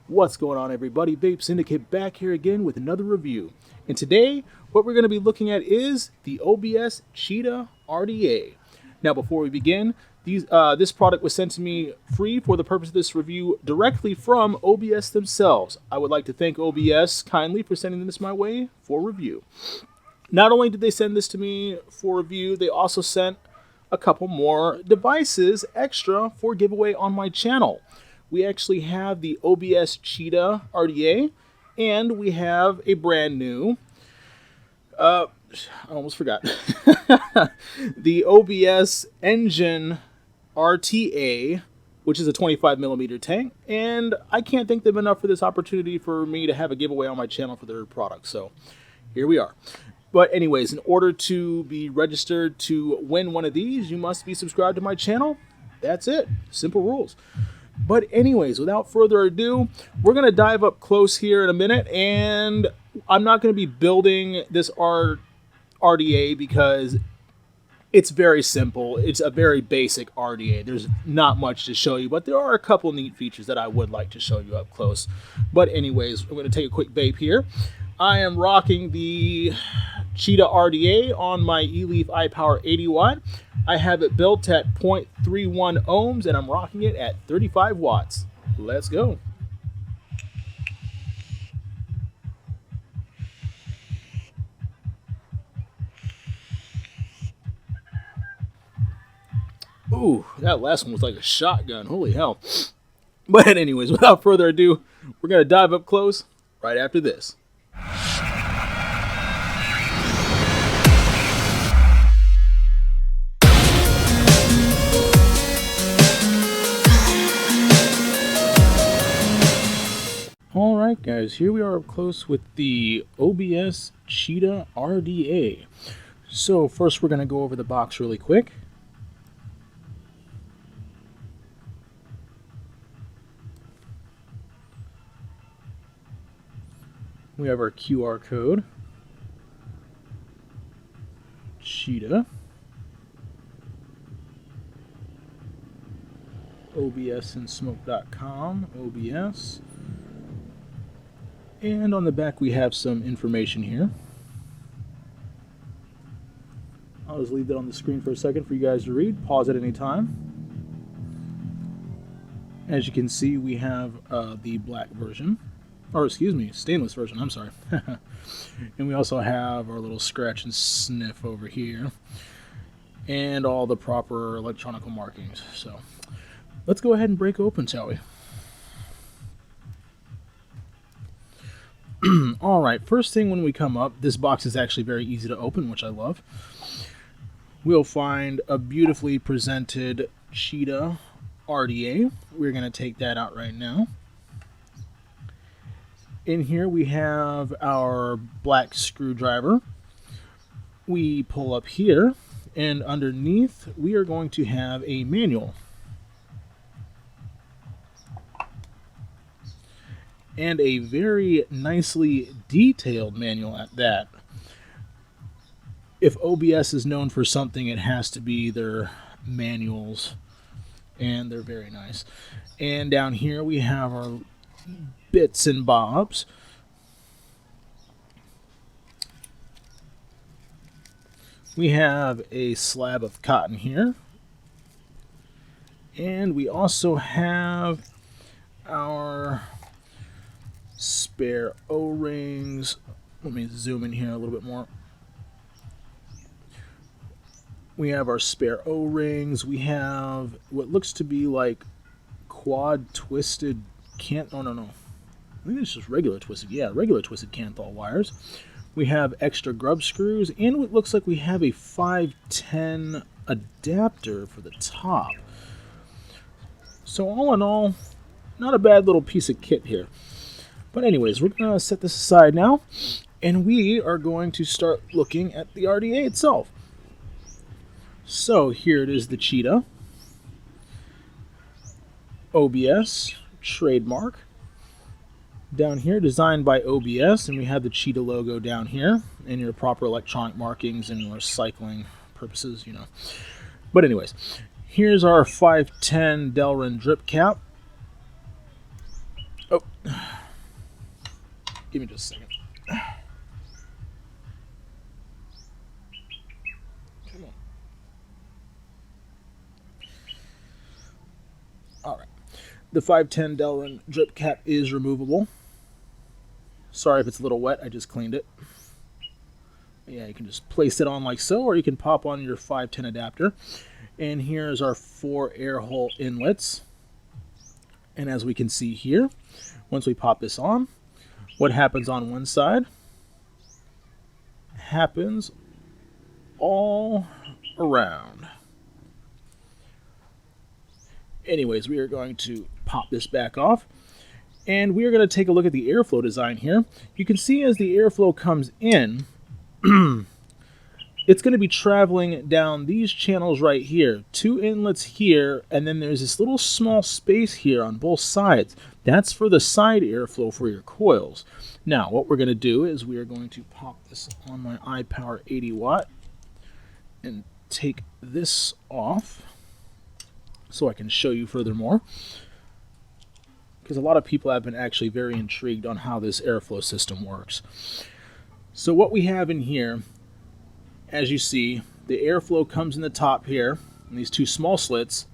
What's going on, everybody? Vape Syndicate back here again with another review. And today, what we're going to be looking at is the OBS Cheetah RDA. Now, before we begin, this product was sent to me free for the purpose of this review directly from OBS themselves. I would like to thank OBS kindly for sending this my way for review. Not only did they send this to me for review, they also sent a couple more devices extra for giveaway on my channel. We actually have the OBS Cheetah RDA, and we have a brand new, I almost forgot, the OBS Engine RTA, which is a 25mm tank, and I can't thank them enough for this opportunity for me to have a giveaway on my channel for their product, so here we are. But anyways, in order to be registered to win one of these, you must be subscribed to my channel. That's it. Simple rules. But anyways, without further ado, we're going to dive up close here in a minute, and I'm not going to be building this RDA because it's very simple. It's a very basic RDA. There's not much to show you, but there are a couple neat features that I would like to show you up close. But anyways, I'm going to take a quick vape here. I am rocking the Cheetah RDA on my eLeaf iPower 80 watt. I have it built at 0.31 ohms, and I'm rocking it at 35 watts. Let's go. Ooh, that last one was like a shotgun. Holy hell. But anyways, without further ado, we're going to dive up close right after this. Alright guys, here we are up close with the OBS Cheetah RDA. So first we're going to go over the box really quick. We have our QR code, Cheetah, obsandsmoke.com, OBS. And on the back we have some information here. I'll just leave that on the screen for a second for you guys to read. Pause at any time. As you can see, we have the black version. Or excuse me, stainless version, I'm sorry. And we also have our little scratch and sniff over here. And all the proper electronic markings. So let's go ahead and break open, shall we? Alright, first thing when we come up, this box is actually very easy to open, which I love. We'll find a beautifully presented Cheetah RDA. We're going to take that out right now. In here we have our black screwdriver. We pull up here, and underneath we are going to have a manual. And a very nicely detailed manual at that. If OBS is known for something, it has to be their manuals, and they're very nice. And down here we have our bits and bobs. We have a slab of cotton here, and we also have our spare O-rings. Let me zoom in here a little bit more. We have our spare O-rings. We have what looks to be like quad twisted no. I think it's just regular twisted. Yeah, regular twisted Canthal wires. We have extra grub screws, and what looks like we have a 510 adapter for the top. So all in all, not a bad little piece of kit here. But anyways, we're going to set this aside now, and we are going to start looking at the RDA itself. So here it is, the Cheetah. OBS, trademark. Down here, designed by OBS, and we have the Cheetah logo down here, and your proper electronic markings and recycling purposes, you know. But anyways, here's our 510 Delrin drip cap. Oh, give me just a second. Come on. All right. The 510 Delrin drip cap is removable. Sorry if it's a little wet, I just cleaned it. Yeah, you can just place it on like so, or you can pop on your 510 adapter. And here's our 4 air hole inlets. And as we can see here, once we pop this on, what happens on one side happens all around. Anyways, we are going to pop this back off, and we are going to take a look at the airflow design here. You can see as the airflow comes in, it's going to be traveling down these channels right here. 2 inlets here, and then there's this little small space here on both sides. That's for the side airflow for your coils. Now, what we're going to do is we are going to pop this on my iPower 80 watt and take this off so I can show you furthermore, because a lot of people have been actually very intrigued on how this airflow system works. So what we have in here, as you see, the airflow comes in the top here, in these 2 small slits,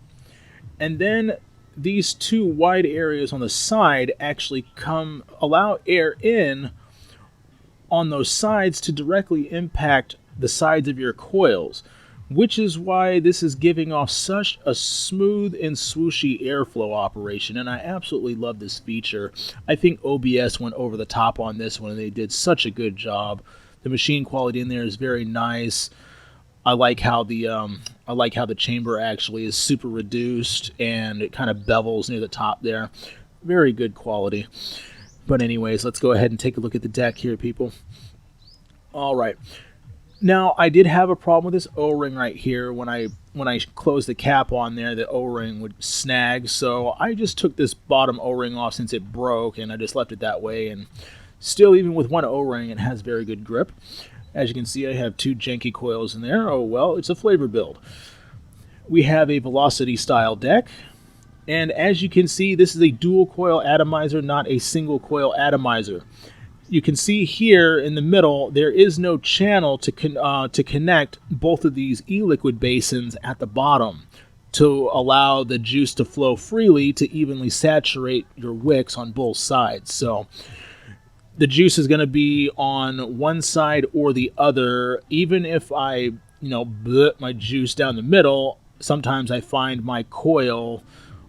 and then these 2 wide areas on the side actually allow air in on those sides to directly impact the sides of your coils, which is why this is giving off such a smooth and swooshy airflow operation, and I absolutely love this feature. I think OBS went over the top on this one, and they did such a good job. The machine quality in there is very nice. I like how the chamber actually is super reduced, and it kind of bevels near the top there. Very good quality. But anyways, let's go ahead and take a look at the deck here, people. All right. Now, I did have a problem with this O-ring right here. When I closed the cap on there, the O-ring would snag. So I just took this bottom O-ring off since it broke, and I just left it that way. And still, even with one O-ring, it has very good grip. As you can see, I have 2 janky coils in there. Oh, well, it's a flavor build. We have a velocity style deck. And as you can see, this is a dual coil atomizer, not a single coil atomizer. You can see here in the middle, there is no channel to connect both of these e-liquid basins at the bottom to allow the juice to flow freely to evenly saturate your wicks on both sides. So the juice is going to be on one side or the other. Even if I, blip my juice down the middle, sometimes I find my coil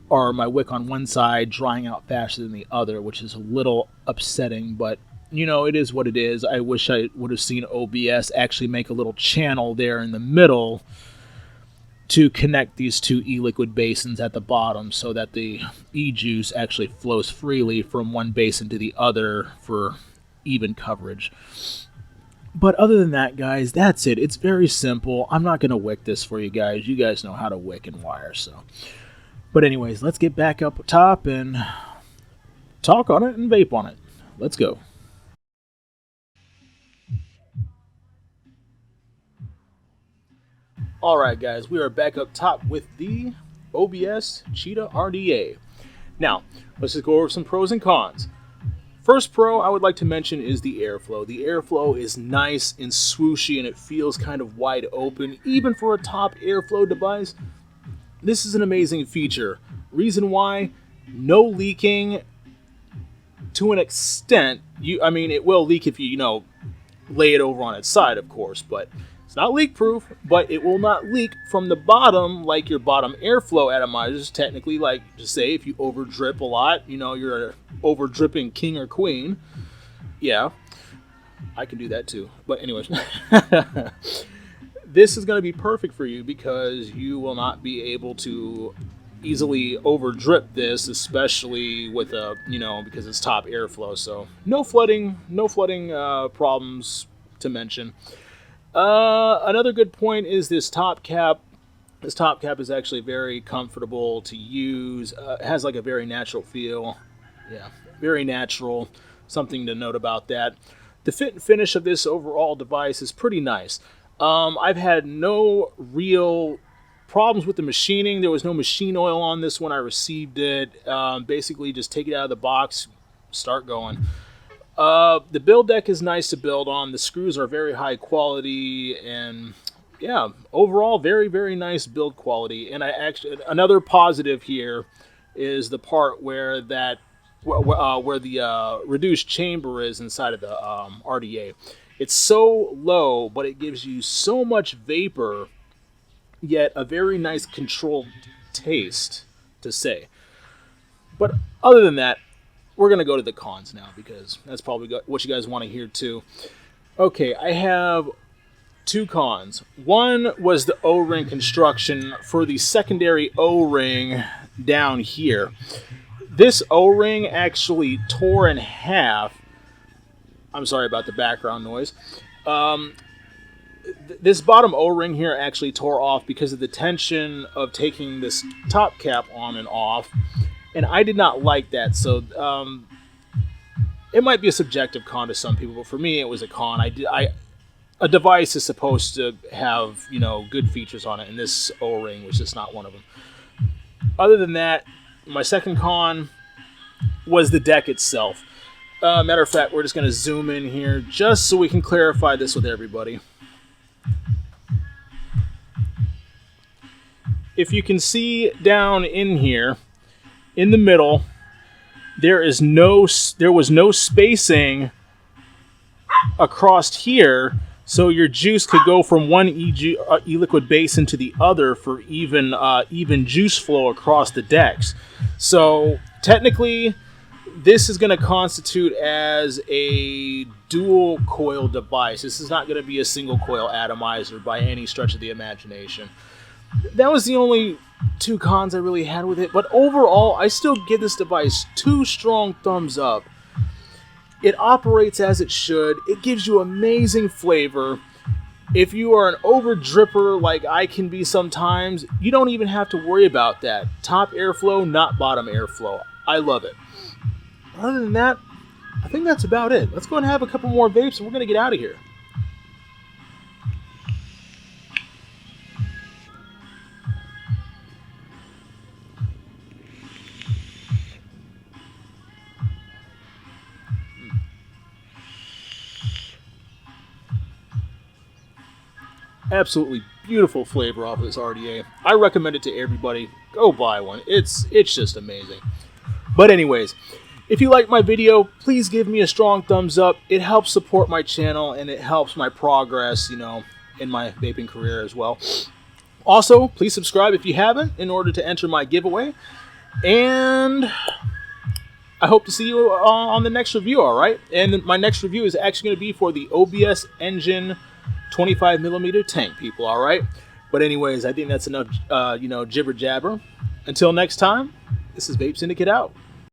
or my wick on one side drying out faster than the other, which is a little upsetting, but it is what it is. I wish I would have seen OBS actually make a little channel there in the middle to connect these 2 e-liquid basins at the bottom so that the e-juice actually flows freely from one basin to the other for even coverage. But other than that, guys, that's it. It's very simple. I'm not going to wick this for you guys. You guys know how to wick and wire. But anyways, let's get back up top and talk on it and vape on it. Let's go. Alright guys, we are back up top with the OBS Cheetah RDA. Now, let's just go over some pros and cons. First pro I would like to mention is the airflow. The airflow is nice and swooshy, and it feels kind of wide open. Even for a top airflow device, this is an amazing feature. Reason why? No leaking to an extent. It will leak if you, lay it over on its side, of course, but it's not leak proof, but it will not leak from the bottom like your bottom airflow atomizers. Technically, like to say if you over drip a lot, you're an over dripping king or queen. Yeah, I can do that too. But anyways, this is going to be perfect for you because you will not be able to easily over drip this, especially with because it's top airflow. So no flooding problems to mention. Another good point is this top cap. This top cap is actually very comfortable to use. It has like a very natural feel. Yeah, very natural. Something to note about that. The fit and finish of this overall device is pretty nice. I've had no real problems with the machining. There was no machine oil on this when I received it. Basically, just take it out of the box, start going. The build deck is nice to build on. The screws are very high quality, and yeah, overall very, very nice build quality. And I actually, another positive here is the part where the reduced chamber is inside of the RDA. It's so low, but it gives you so much vapor, yet a very nice controlled taste, to say. But other than that, we're going to go to the cons now, because that's probably what you guys want to hear too. Okay, I have two cons. One was the O-ring construction for the secondary O-ring down here. This O-ring actually tore in half. I'm sorry about the background noise. This bottom O-ring here actually tore off because of the tension of taking this top cap on and off. And I did not like that, so it might be a subjective con to some people, but for me it was a con. A device is supposed to have, you know, good features on it, and this O-ring was just not one of them. Other than that, my second con was the deck itself. Matter of fact, we're just going to zoom in here just so we can clarify this with everybody. If you can see down in here, in the middle, there was no spacing across here, so your juice could go from one e-liquid basin to the other for even juice flow across the decks. So technically, this is going to constitute as a dual coil device. This is not going to be a single coil atomizer by any stretch of the imagination. That was the only two cons I really had with it, but overall, I still give this device 2 strong thumbs up. It operates as it should. It gives you amazing flavor. If you are an over dripper like I can be sometimes, you don't even have to worry about that. Top airflow, not bottom airflow. I love it. Other than that, I think that's about it. Let's go and have a couple more vapes, and we're going to get out of here. Absolutely beautiful flavor off of this RDA. I recommend it to everybody. Go buy one. It's just amazing. But anyways, if you like my video, please give me a strong thumbs up. It helps support my channel, and it helps my progress, you know, in my vaping career as well. Also, please subscribe if you haven't in order to enter my giveaway. And I hope to see you on the next review, all right? And my next review is actually going to be for the OBS Engine 25mm tank, people, all right? But anyways, I think that's enough, you know, jibber jabber. Until next time, this is Vape Syndicate out.